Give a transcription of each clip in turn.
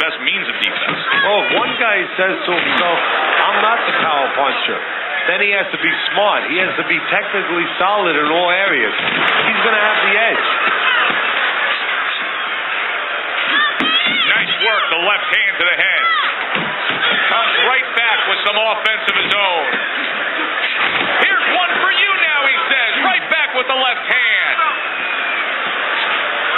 best means of defense. Well, if one guy says to himself, I'm not the power puncher, then he has to be smart. He has to be technically solid in all areas. He's going to have the edge. Nice work, the left hand to the head. Comes right back with some offense of his own. Here's one for you now, he says. Right back with the left hand.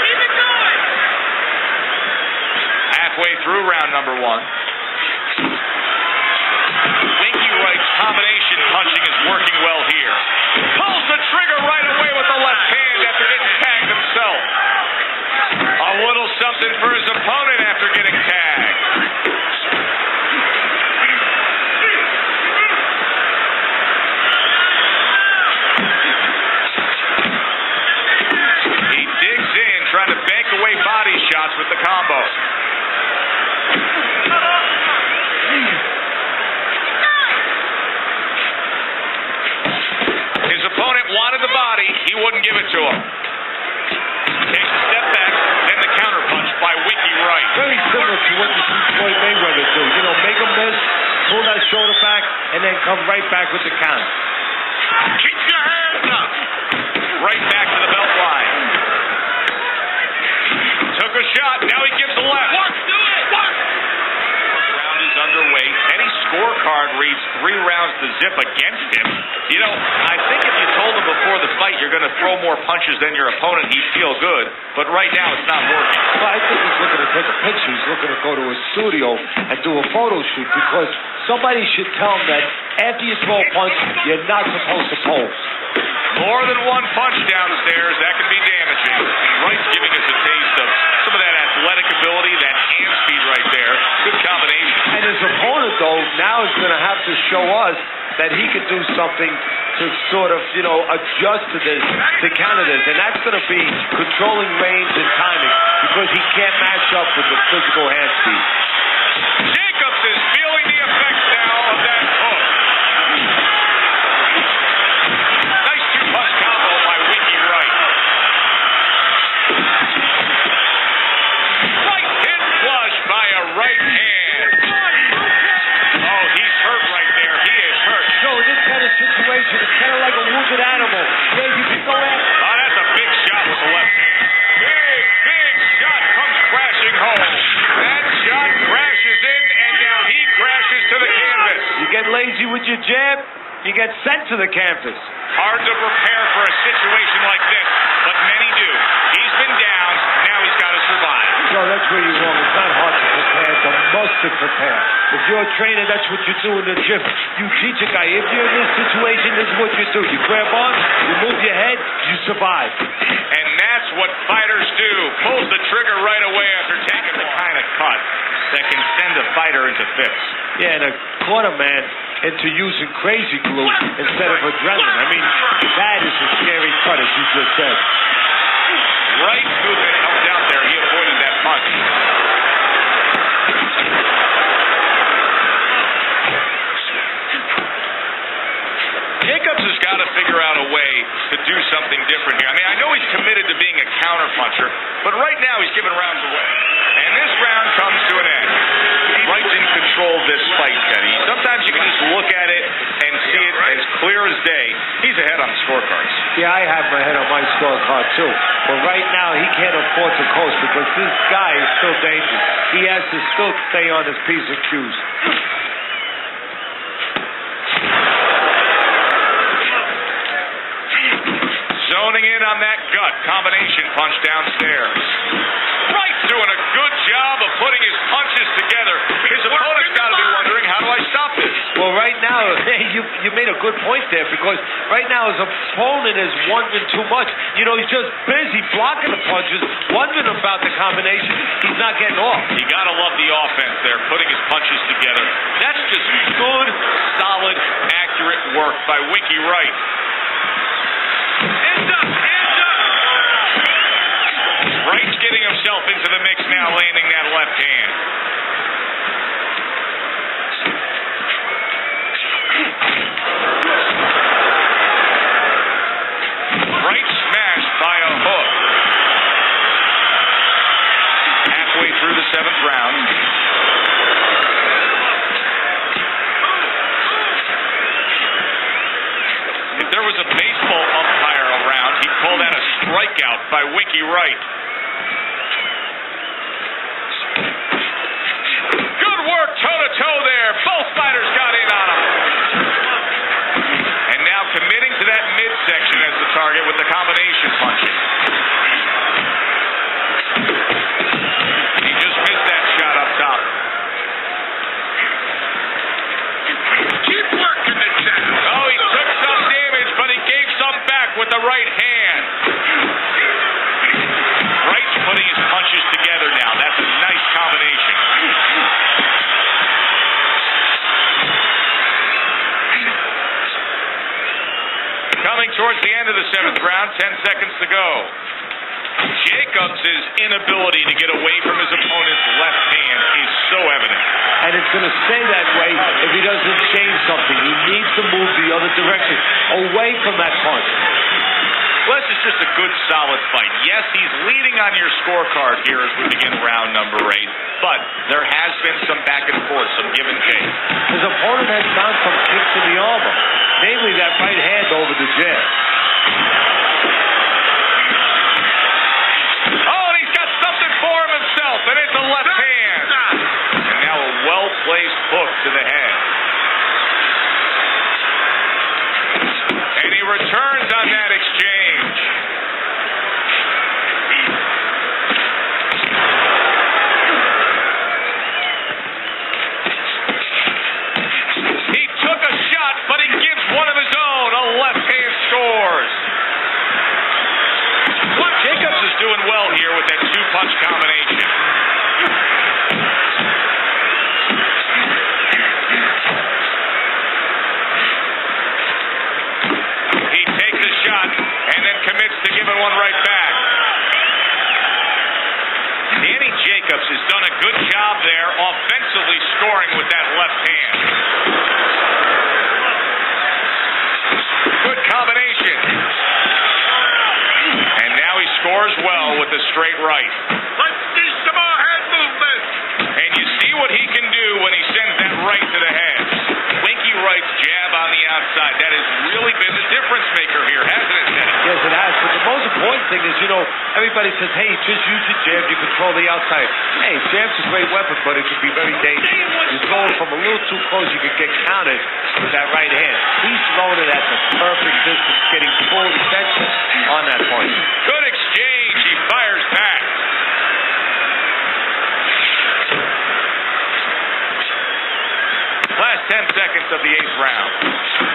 Keep it going. Halfway through round number one. Winky Wright's combination punching is working well here. Pulls the trigger right away with the left hand after getting tagged himself. A little something for his opponent after getting tagged. He digs in, trying to bank away body shots with the combo. His opponent wanted the body, he wouldn't give it to him. Takes a step back, then the counter punch by Winky Wright. Very similar to what you see Floyd Mayweather do. You know, make a miss, pull that shoulder back, and then come right back with the counter. Keep your hands up. Right back to the belt line. Took a shot, now he gives the left. Work, do it. Work. Round is underway. Kenny's scorecard reads 3 rounds to zip against him. You know, I think if you told him before the fight you're going to throw more punches than your opponent, he'd feel good. But right now it's not working. Well, I think he's looking to take a picture. He's looking to go to a studio and do a photo shoot because somebody should tell him that after you throw a punch, you're not supposed to pose. More than one punch downstairs, that can be damaging. Wright's giving us a taste of some of that athletic ability, that hand speed right there. Good combination. And his opponent, though, now is going to have to show us that he can do something to sort of, you know, adjust to this, to counter this. And that's going to be controlling range and timing because he can't match up with the physical hand speed. Jacobs is feeling the effects now of that hook. Nice 2-punch combo by Winky Wright. Right hit flush by a right hand. Oh, he's hurt right there. He is hurt. So in this kind of situation, it's kind of like a wounded animal where you can go after. Oh, that's a big shot with the left hand. Big shot comes crashing home. That shot crashes in, and now he crashes to the canvas. You get lazy with your jab, you get sent to the canvas. Hard to prepare for a situation like this, but many do. He's been down, now he's got to survive. So that's where you're wrong. It's not hard to prepare, it's a must to prepare. If you're a trainer, that's what you do in the gym. You teach a guy, if you're in this situation, this is what you do. You grab on, you move your head, you survive. And that's what fighters do. Pulls the trigger right away after taking the kind of cut that can send a fighter into fits. Yeah, and a corner man into using crazy glue instead of adrenaline. I mean, that is a scary cut, as you just said. Right movement helped out there. He avoided that punch. Jacobs has got to figure out a way to do something different here. I mean, I know he's committed to being a counterpuncher, but right now he's giving rounds away. And this round comes to an end. Wright's in control of this fight, Teddy. Sometimes you can just look at it and see it as clear as day. He's ahead on the scorecards. Yeah, I have my head on my scorecard, too. But right now, he can't afford to coast because this guy is still dangerous. He has to still stay on his P's and Q's. Zoning in on that gut combination punch downstairs. Wright's doing a good job of putting his punches together. His opponent's got to be wondering, how do I stop this? Well, right now, you made a good point there because right now his opponent is wondering too much. You know, he's just busy blocking the punches, wondering about the combination. He's not getting off. You got to love the offense there, putting his punches together. That's just good, solid, accurate work by Winky Wright. Hands up! Hands up! Wright's getting himself into the mix now, landing that left hand. Wright smashed by a hook. Halfway through the 7th round. knockout by Winky Wright. Good work toe-to-toe there. Both fighters got in on him. And now committing to that midsection as the target with the combination punching. He just missed that shot up top. Keep working it down. Oh, he took some damage, but he gave some back with the right hand. Wright's putting his punches together now. That's a nice combination. Coming towards the end of the 7th round, 10 seconds to go. Jacobs' inability to get away from his opponent's left hand is so evident. And it's going to stay that way if he doesn't change something. He needs to move the other direction, away from that punch. Well, this is just a good, solid fight. Yes, he's leading on your scorecard here as we begin round number 8, but there has been some back and forth, some give and take. His opponent has found some kicks in the armor, namely that right hand over the jab. Oh, and he's got something for him himself, and it's a left hand. And now a well-placed hook to the head. And he returns on that exchange. He took a shot, but he gives one of his own. A left hand scores. Jacobs is doing well here with that two-punch combination. He takes a shot and then commits to giving one right back. Danny Jacobs has done a good job there offensively scoring with that left hand. Good combination. And now he scores well with a straight right. Let's see some more head movement. And you see what he can do when he sends that right to the head. Winky Wright's jab on the outside. That has really been the difference maker here, hasn't it, Dennis? Yes, it has. But the most important thing is, everybody says, hey, just use your jab, you control the outside. Hey, jab's a great weapon, but it can be very dangerous. You're going from a little too close, you could get countered with that right hand. He's throwing it at the perfect distance, getting full attention on that point. Good exchange. He fires back. Last 10 seconds of the 8th round.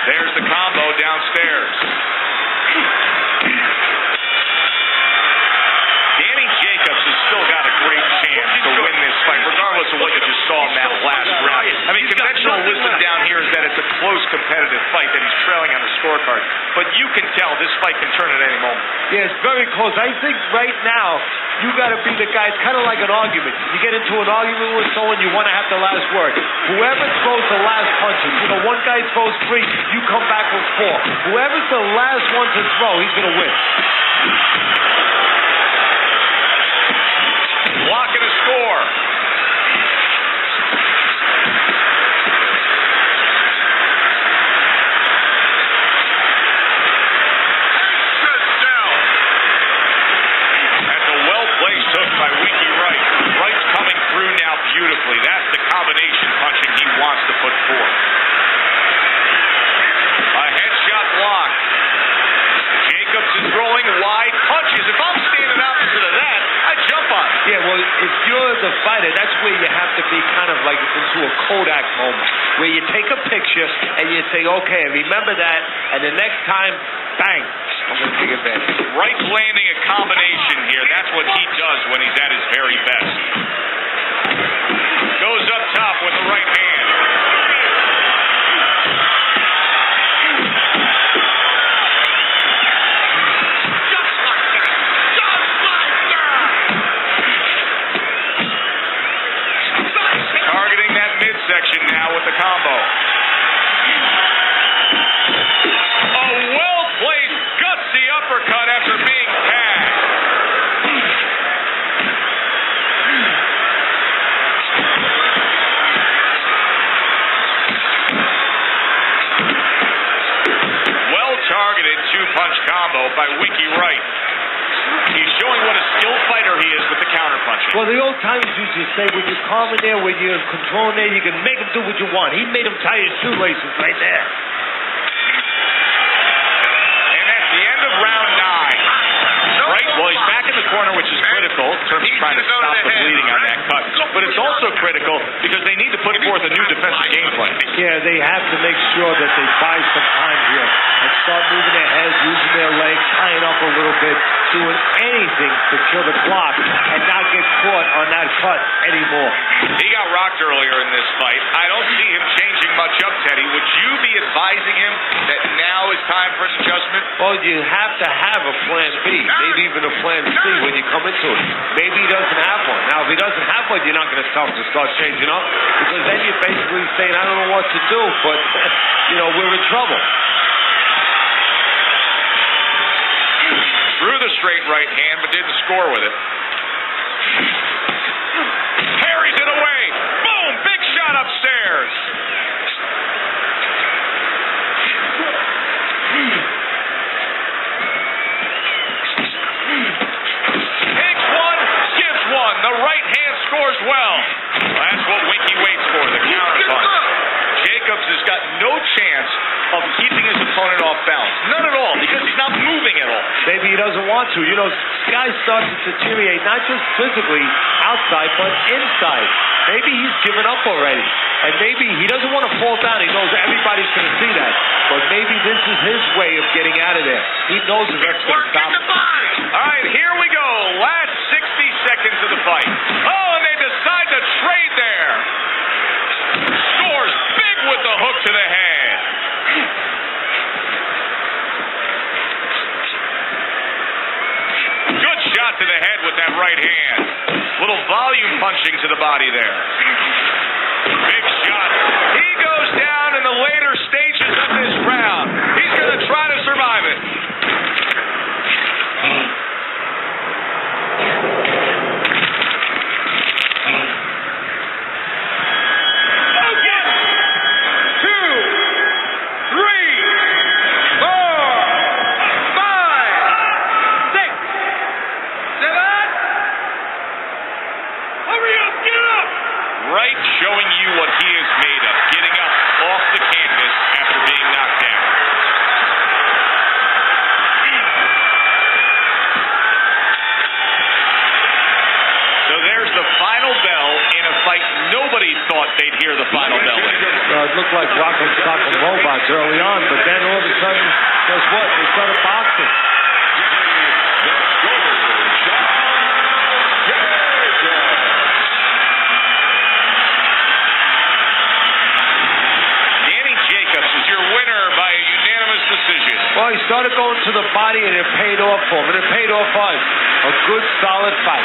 There's the combo downstairs. Danny Jacobs has still got a great chance to win this fight, regardless of what you just saw in that last round. I mean, conventional wisdom down here is that it's a close, competitive fight that he's trailing on the scorecard. But you can tell this fight can turn at any moment. Yeah, it's very close. I think right now, you got to be the guy. It's kind of like an argument. You get into an argument with someone, you want to have the last word. Whoever throws the last punches, one guy throws 3, you come back with 4. Whoever's the last one to throw, he's going to win. Blocking a score. That's a well-placed hook by Winky Wright. Wright's coming through now beautifully. That's the combination punching he wants to put forth. A headshot block. Jacobs is throwing wide punches. If I'm standing opposite of that, I'd jump on it. Yeah, well, if you're the fighter, that's where you have to be kind of like into a Kodak moment, where you take a picture and you say, okay, remember that, and the next time, bang, I'm going to take advantage. Wright's landing a combination here. That's what he does when he's at his very best. Goes up top with the right hand. Targeting that midsection now with the combo. A well-placed, gutsy uppercut after being tagged. Well-targeted two-punch combo by Winky Wright. where he is with the counterpunching. Well, the old timers used to say, when you're calm in there, when you're controlling there, you can make him do what you want. He made him tie his shoelaces right there. And that's the end of round 9. Right? Well, he's back in the corner, which is critical in terms of trying to stop the bleeding on that cut. But it's also critical because they need to put forth a new defensive game plan. Yeah, they have to make sure that they buy some time here and start moving their heads, using their legs, tying up a little bit, doing anything to kill the clock and not get caught on that cut anymore. He got rocked earlier in this fight. I don't see him changing much up, Teddy. Would you be advising him that now is time for an adjustment? Well, you have to have a plan B, maybe even a plan C when you come into it. Maybe he doesn't have one. Now, if he doesn't have one, you're not going to tell him to start changing up because then you're basically saying, I don't know what to do, but, we're in trouble. Threw the straight right hand, but didn't score with it. Carries it away. Boom! Big shot upstairs. Takes one, gives one. The right hand scores well. That's what Winky waits for, the counterpunch. Jacobs has got no chance of keeping his opponent off balance. None at all, because he's not moving at all. Maybe he doesn't want to. Guy starts to deteriorate, not just physically outside, but inside. Maybe he's given up already. And maybe he doesn't want to fall down. He knows everybody's going to see that. But maybe this is his way of getting out of there. He knows the ref's going to stop him. All right, here we go. Last 60 seconds of the fight. Oh, and they decide to trade there. Scores big with the hook to the head. Good shot to the head with that right hand. Little volume punching to the body there. Big shot. He goes down in the later stages of this round. He's going to try to survive it. Wright showing you what he is made of, getting up off the canvas after being knocked down. So there's the final bell in a fight nobody thought they'd hear the final bell in. It looked like Rock'em Sock'em Robots early on, but then all of a sudden, guess what? They started boxing. Well, he started going to the body, and it paid off for him, and it paid off us. A good, solid fight.